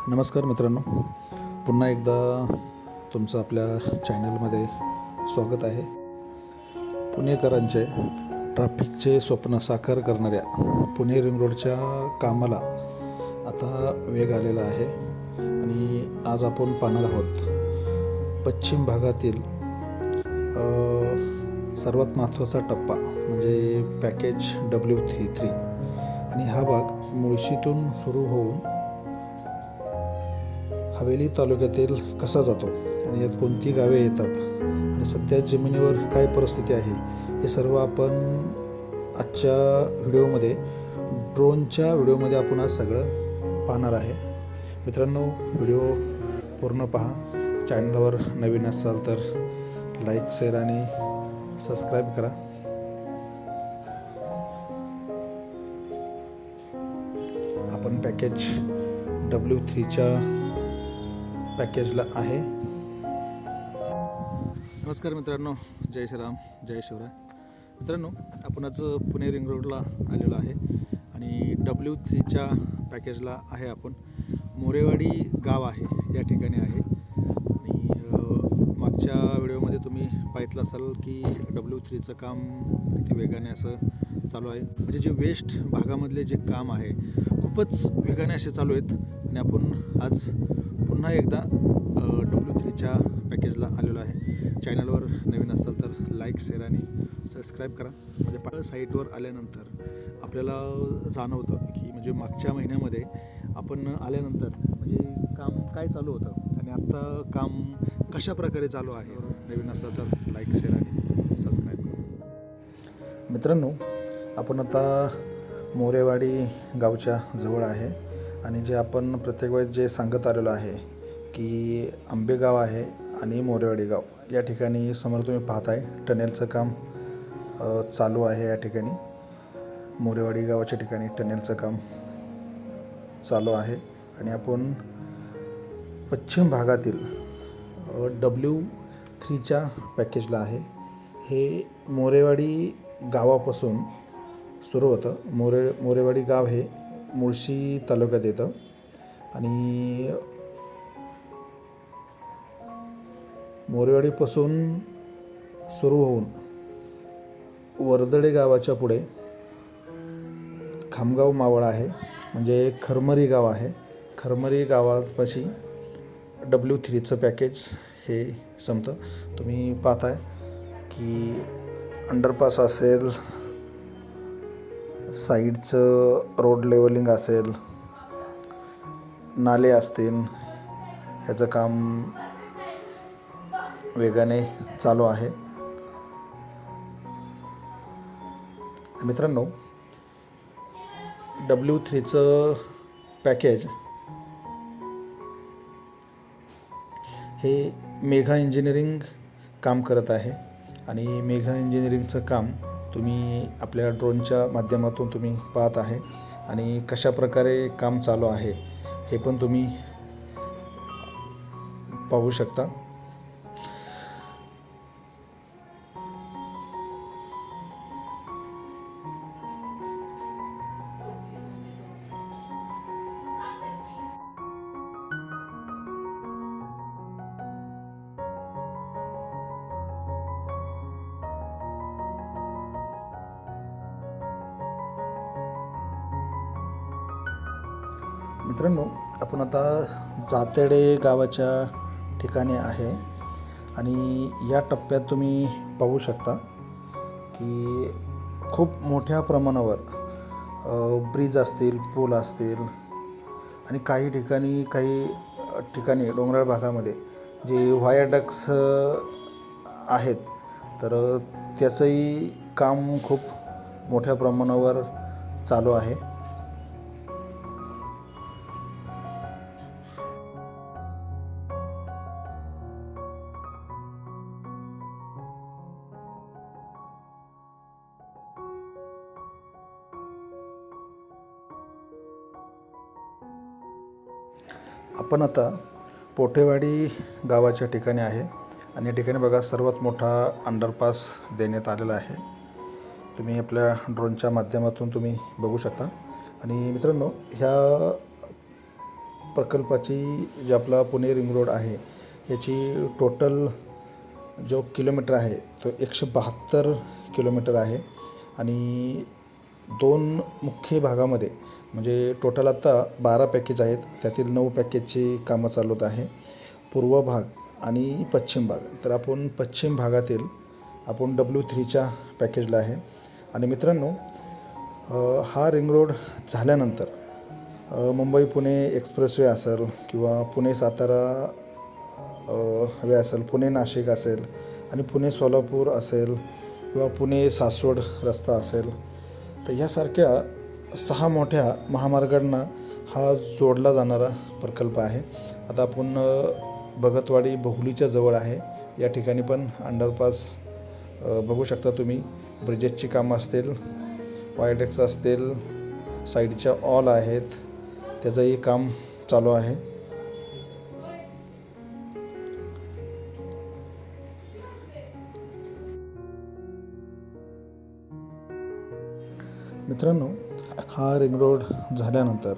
नमस्कार मित्रांनो, पुन्हा एकदा तुमचं आपल्या चॅनलमध्ये स्वागत आहे. पुणेकरांचे ट्रॅफिकचे स्वप्न साकार करणाऱ्या पुणे रिंग रोडच्या कामाला आता वेग आलेला आहे आणि आज आपण पाहणार आहोत पश्चिम भागातील सर्वात महत्त्वाचा टप्पा म्हणजे पॅकेज W33 आणि हा भाग मुळशीतून सुरू होऊन हवेली तालुक्यातील कसा जातो आणि यात कोणती गावे येतात आणि सध्या जमिनीवर काय परिस्थिती आहे हे सर्व आपण आजच्या व्हिडिओमध्ये ड्रोनच्या व्हिडिओमध्ये आपण आज सगळं पाहणार आहे. मित्रांनो, व्हिडिओ पूर्ण पहा. चॅनलवर नवीन असाल तर लाईक, शेअर आणि सबस्क्राईब करा. आपण पॅकेज W3च्या पॅकेजला आहे. नमस्कार मित्रांनो, जय श्रीराम, जय शिवराय. मित्रांनो, आपण आज पुणे रिंग रोडला आलेलो आहे आणि W3च्या पॅकेजला आहे. आपण मोरेवाडी गाव आहे या ठिकाणी आहे आणि मागच्या व्हिडिओमध्ये तुम्ही पाहितलं असाल की W3चं काम किती वेगाने असं चालू आहे. म्हणजे जे वेस्ट भागामधले जे काम आहे खूपच वेगाने असे चालू आहेत आणि आपण आज पुन्हा एकदा W3च्या पॅकेजला आलेलो आहे. चॅनलवर नवीन असाल तर लाईक, शेअर आणि सबस्क्राईब करा. म्हणजे साईटवर आल्यानंतर आपल्याला जाणवतं की म्हणजे मागच्या महिन्यामध्ये आपण आल्यानंतर म्हणजे काम काय चालू होतं आणि आत्ता काम कशा प्रकारे चालू आहे. नवीन असाल तर लाईक, शेअर आणि सबस्क्राईब करा. मित्रांनो, आपण आता मोरेवाडी गावच्या जवळ आहे आणि जे आपण प्रत्येक वेळेस जे सांगत आलेलो आहे की आंबेगाव आहे आणि मोरेवाडी गाव या ठिकाणी समोर तुम्ही पाहताय टनेलचं काम चालू आहे. या ठिकाणी मोरेवाडी गावाच्या ठिकाणी टनेलचं काम चालू आहे आणि आपण पश्चिम भागातील W3च्या पॅकेजला आहे. हे मोरेवाडी गावापासून सुरू होतं. मोरेवाडी गाव हे मुळशी तालुक्यात येतं आणि मोरेवाडीपासून सुरू होऊन वर्दडे गावाच्या पुढे खामगाव मावळ आहे, म्हणजे खरमरी गाव आहे. खरमरी गावापाशी W3चं पॅकेज हे संपतं. तुम्ही पाहताय की अंडरपास असेल, साईडचं रोड लेवलिंग असेल, नाले असतील, ह्याचं काम वेगाने चालू आहे. मित्रांनो, W3चं पॅकेज हे मेघा इंजिनिअरिंग काम करत आहे आणि मेघा इंजिनिअरिंगचं काम तुम्ही आपल्या ड्रोनच्या माध्यमातून तुम्ही पाहत आहे आणि कशा प्रकारे काम चालू आहे हे पण तुम्ही पाहू शकता. मित्रांनो, आपण आता जातेडे गावाच्या ठिकाणी आहे आणि या टप्प्यात तुम्ही पाहू शकता की खूप मोठ्या प्रमाणावर ब्रिज असतील, पूल असतील आणि काही ठिकाणी डोंगराळ भागामध्ये जे व्हायाडक्ट्स आहेत तर त्याचंही काम खूप मोठ्या प्रमाणावर चालू आहे. आपण आता पोटेवाडी गावाच्या ठिकाणी आहे आणि या ठिकाणी बघा सर्वात मोठा अंडरपास देण्यात आलेला आहे. तुम्ही आपल्या ड्रोनच्या माध्यमातून तुम्ही बघू शकता. आणि मित्रांनो, ह्या प्रकल्पाची जे आपला पुणे रिंग रोड आहे याची टोटल जो किलोमीटर आहे तो 172 किलोमीटर आहे आणि 2 मुख्य भागामध्ये म्हणजे टोटल आता 12 पॅकेज आहेत, त्यातील 9 पॅकेजची कामं चालवत आहे. पूर्व भाग आणि पश्चिम भाग. तर आपण पश्चिम भागातील आपण W3च्या पॅकेजला आहे. आणि मित्रांनो, हा रिंग रोड झाल्यानंतर मुंबई पुणे एक्सप्रेसवे असेल किंवा पुणे सातारा वे असेल, पुणे नाशिक असेल आणि पुणे सोलापूर असेल किंवा पुणे सासवड रस्ता असेल, तर ह्यासारख्या 6 मोठ्या महामार्गांना हा जोडला जाणारा प्रकल्प आहे. आता आपण भगतवाडी बहुलीच्या जवळ आहे. या ठिकाणी पण अंडरपास बघू शकता तुम्ही. ब्रिजेसची कामं असतील, वायडेक्स असतील, साईडच्या ऑल आहेत, त्याचंही काम चालू आहे. मित्रांनो, हा रिंग रोड झाल्यानंतर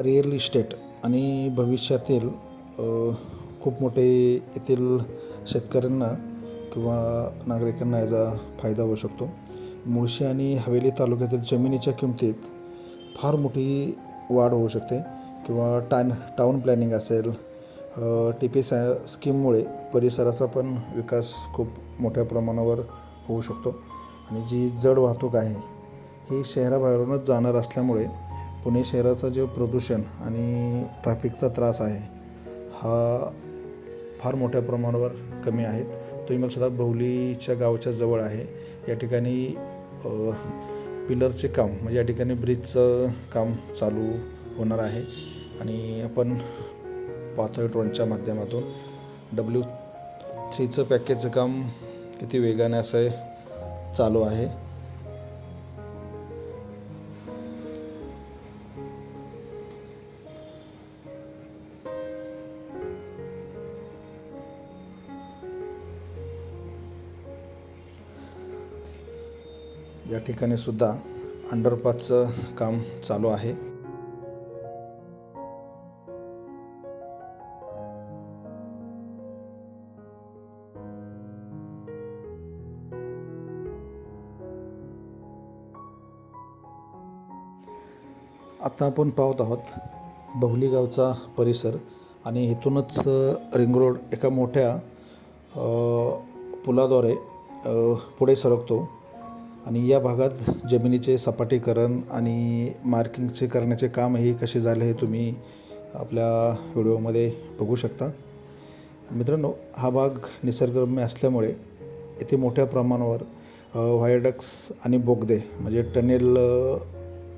रिअल इस्टेट आणि भविष्यातील खूप मोठे येथील शेतकऱ्यांना किंवा नागरिकांना याचा फायदा होऊ शकतो. मुळशी आणि हवेली तालुक्यातील जमिनीच्या किमतीत फार मोठी वाढ होऊ शकते किंवा टाउन प्लॅनिंग असेल, TP स्कीममुळे परिसराचा पण विकास खूप मोठ्या प्रमाणावर होऊ शकतो. आणि जी जड वाहतूक आहे ही शहराबाहेरूनच जाणार असल्यामुळे पुणे शहराचं जे प्रदूषण आणि ट्रॅफिकचा त्रास आहे हा फार मोठ्या प्रमाणावर कमी आहे. तुम्ही मग सुद्धा बहुलीच्या गावाच्या जवळ आहे. या ठिकाणी पिलरचे काम म्हणजे या ठिकाणी ब्रिजचं काम चालू होणार आहे आणि आपण पाहतोय ड्रोनच्या माध्यमातून W3चं पॅकेजचं काम किती वेगाने असं चालू आहे. या ठिकाणी सुद्धा अंडरपासचं काम चालू आहे. आता आपण पाहत आहोत बहुली गावचा परिसर आणि इथूनच रिंग रोड एका मोठ्या पुलाद्वारे पुढे सरकतो आणि या भागात जमिनीचे सपाटीकरण आणि मार्किंगचे करण्याचे कामही कसे झाले हे तुम्ही आपल्या व्हिडिओमध्ये बघू शकता. मित्रांनो, हा भाग निसर्गरम्य असल्यामुळे येथे मोठ्या प्रमाणावर व्हायडक्ट्स आणि बोगदे म्हणजे टनेल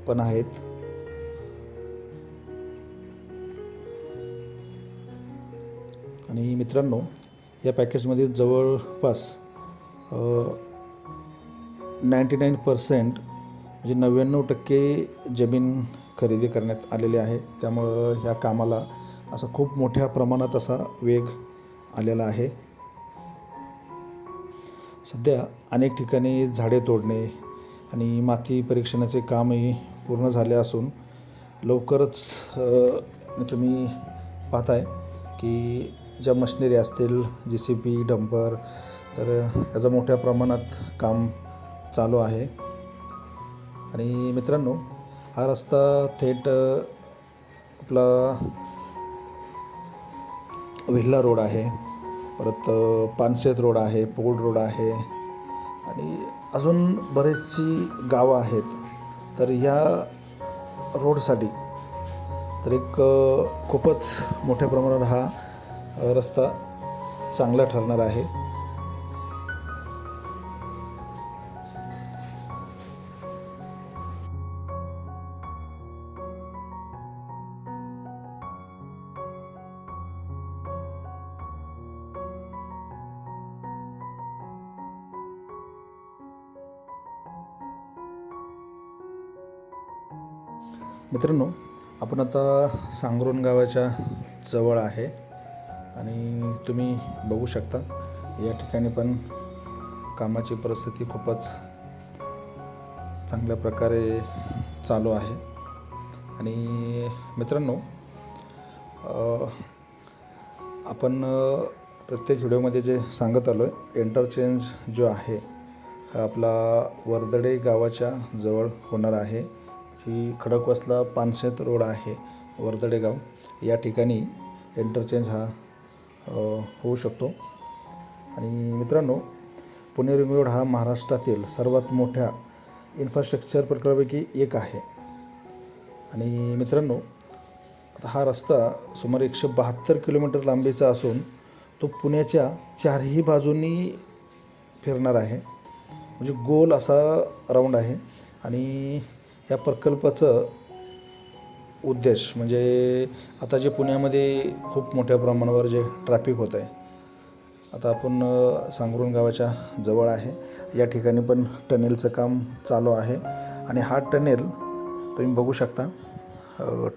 पण आहेत. आणि मित्रांनो, या पॅकेजमध्ये जवळपास 99% म्हणजे 99% जमीन खरेदी करण्यात आलेली आहे. त्यामुळं ह्या कामाला असा खूप मोठ्या प्रमाणात असा वेग आलेला आहे. सध्या अनेक ठिकाणी झाडे तोडणे आणि माती परीक्षणाचे कामही पूर्ण झाले असून लवकरच तुम्ही पाहताय की ज्या मशिनरी असतील JCB, डंपर, तर याचं मोठ्या प्रमाणात काम चालू आहे. आणि मित्रांनो, हा रस्ता थेट आपला विल्ला रोड आहे, परत पानशेत रोड आहे, पोळ रोड आहे आणि अजून बरेचशी गावं आहेत. तर या रोडसाठी तर एक खूपच मोठ्या प्रमाणावर हा रस्ता चांगला ठरणार आहे. मित्रांनो, आपण आता सांगरोण गावाच्या जवळ आहे आणि तुम्ही बघू शकता या ठिकाणी पण कामाची परिस्थिती खूपच चांगल्या प्रकारे चालू आहे. आणि मित्रांनो, आपण प्रत्येक व्हिडिओमध्ये जे सांगत आलो आहे, इंटरचेंज जो आहे हा आपला वर्दडे गावाच्या जवळ होणार आहे. जी खडकवासला पानशेत रोड आहे, वर्दडे गाव या ठिकाणी इंटरचेंज हा होऊ शकतो. आणि मित्रांनो, पुणे रिंग रोड हा महाराष्ट्रातील सर्वात मोठ्या इन्फ्रास्ट्रक्चर प्रकल्पापैकी एक आहे. आणि मित्रांनो, आता हा रस्ता सुमारे 172 किलोमीटर लांबीचा असून तो पुण्याच्या चारही बाजूंनी फिरणार आहे. म्हणजे गोल असा राऊंड आहे. आणि या प्रकल्पाचं उद्देश म्हणजे आता जे पुण्यामध्ये खूप मोठ्या प्रमाणावर जे ट्रॅफिक होत आहे, आता आपण सांगरुण गावाच्या जवळ आहे, या ठिकाणी पण टनेलचं काम चालू आहे. आणि हा टनेल तुम्ही बघू शकता,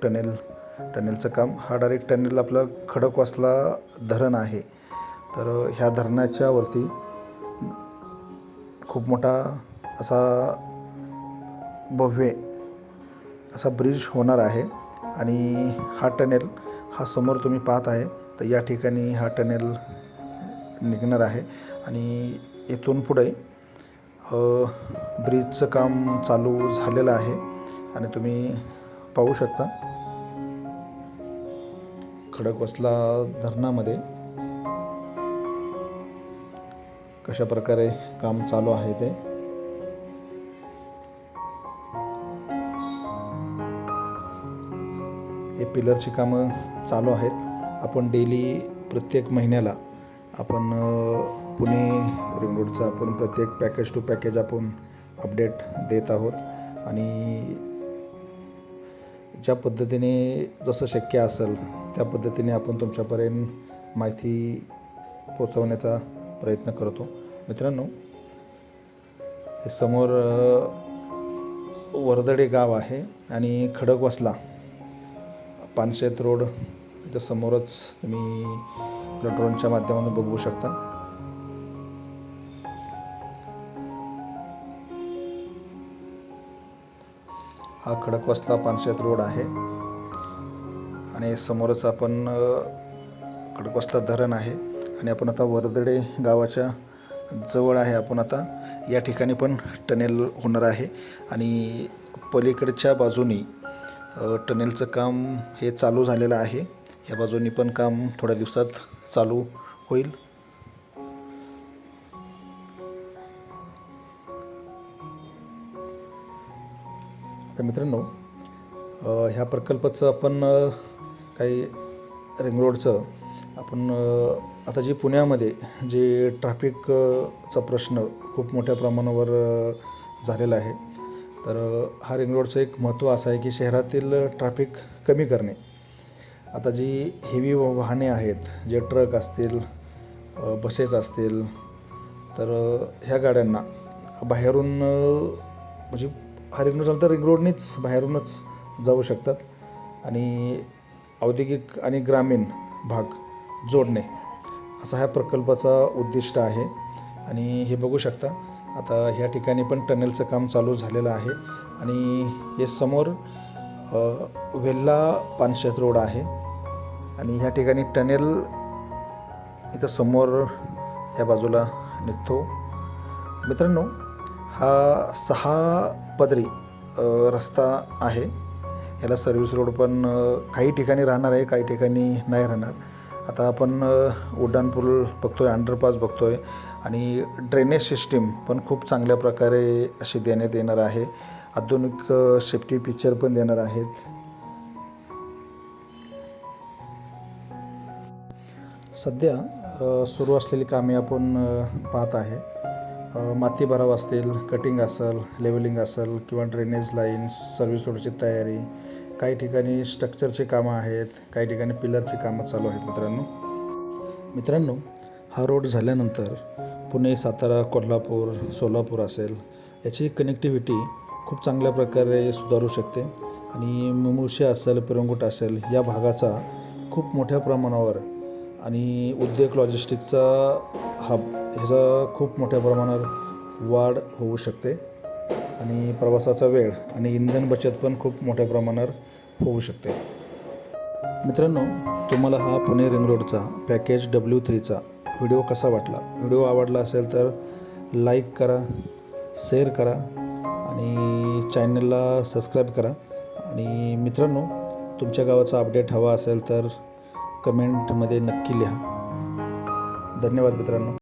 टनेलचं काम, हा डायरेक्ट टनेल आपलं खडकवासला धरण आहे. तर ह्या धरणाच्या वरती खूप मोठा असा भव्य असा ब्रिज होणार आहे. आणि हा टनेल हा समोर तुम्ही पाहत आहे, तर या ठिकाणी हा टनेल निघणार आहे. आणि इथून पुढे ब्रिजचं काम चालू झालेलं आहे. आणि तुम्ही पाहू शकता खडकवासला धरणामध्ये कशा प्रकारे काम चालू आहे ते. हे पिलरची कामं चालू आहेत. आपण डेली प्रत्येक महिन्याला आपण पुणे रिंग रोडचा आपण प्रत्येक पॅकेज टू पॅकेज आपण अपडेट देत आहोत. आणि ज्या पद्धतीने जसं शक्य असेल त्या पद्धतीने आपण तुमच्यापर्यंत माहिती पोचवण्याचा प्रयत्न करतो. मित्रांनो, हे समोर वर्दडे गाव आहे आणि खडकवासला पानशेत रोड इथं समोरच तुम्ही आपल्या ड्रोनच्या माध्यमातून बघू शकता. हा खडकवासला पानशेत रोड आहे आणि समोरच आपण खडकवासला धरण आहे. आणि आपण आता वर्दडे गावाच्या जवळ आहे. आपण आता या ठिकाणी पण टनेल होणार आहे. आणि पलीकडच्या बाजूनी टनेलचं काम हे चालू झालेलं आहे. या बाजूनी पण काम थोड्या दिवसात चालू होईल. तर मित्रांनो, ह्या प्रकल्पाचं आपण काही रिंग रोडचं आपण आता जे पुण्यामध्ये जे ट्रॅफिकचा प्रश्न खूप मोठ्या प्रमाणावर झालेला आहे, तर हा रिंग रोडचं एक महत्त्व असं आहे की शहरातील ट्रॅफिक कमी करणे. आता जी हेवी वाहने आहेत, जे ट्रक असतील, बसेस असतील, तर ह्या गाड्यांना बाहेरून म्हणजे हा रिंग रोड झाला तर रिंग रोडनेच बाहेरूनच जाऊ शकतात. आणि औद्योगिक आणि ग्रामीण भाग जोडणे असा ह्या प्रकल्पाचा उद्दिष्ट आहे. आणि हे बघू शकता, आता ह्या ठिकाणी पण टनेलचं काम चालू झालेलं आहे. आणि हे समोर वेल्हा पानशेत रोड आहे. आणि ह्या ठिकाणी टनेल इथं समोर ह्या बाजूला निघतो. मित्रांनो, हा 6 पदरी रस्ता आहे. याला सर्व्हिस रोड पण काही ठिकाणी राहणार आहे, काही ठिकाणी नाही राहणार. आता आपण उड्डाणपूल बघतोय, अंडरपास बघतोय. आणि ड्रेनेज सिस्टीम पण खूप चांगल्या प्रकारे अशी देण्यात येणार आहे. आधुनिक सेफ्टी फीचर पण देणार आहेत. सध्या सुरू असलेली कामे आपण पाहत आहे. माती भराव असतील, कटिंग असेल, लेवलिंग असेल किंवा ड्रेनेज लाईन्स, सर्व्हिस रोडची तयारी, काही ठिकाणी स्ट्रक्चरची कामं आहेत, काही ठिकाणी पिलरची कामं चालू आहेत. मित्रांनो, हा रोड झाल्यानंतर पुणे, सातारा, कोल्हापूर, सोलापूर असेल, याची कनेक्टिव्हिटी खूप चांगल्या प्रकारे सुधारू शकते. आणि मुमुळशी असेल, पिरंगुट असेल, या भागाचा खूप मोठ्या प्रमाणावर आणि उद्योग लॉजिस्टिकचा हब ह्याचा खूप मोठ्या प्रमाणावर वाढ होऊ शकते. आणि प्रवासाचा वेळ आणि इंधन बचत पण खूप मोठ्या प्रमाणावर होऊ शकते. मित्रांनो, तुम्हाला हा पुणे रिंग रोडचा पॅकेज W3चा व्हिडिओ कसा वाटला? व्हिडिओ आवडला असेल तर लाईक करा, शेअर करा आणि चॅनलला सबस्क्राईब करा. आणि मित्रांनो, तुमच्या गावाचा अपडेट हवा असेल तर कमेंटमध्ये नक्की लिहा. धन्यवाद मित्रांनो.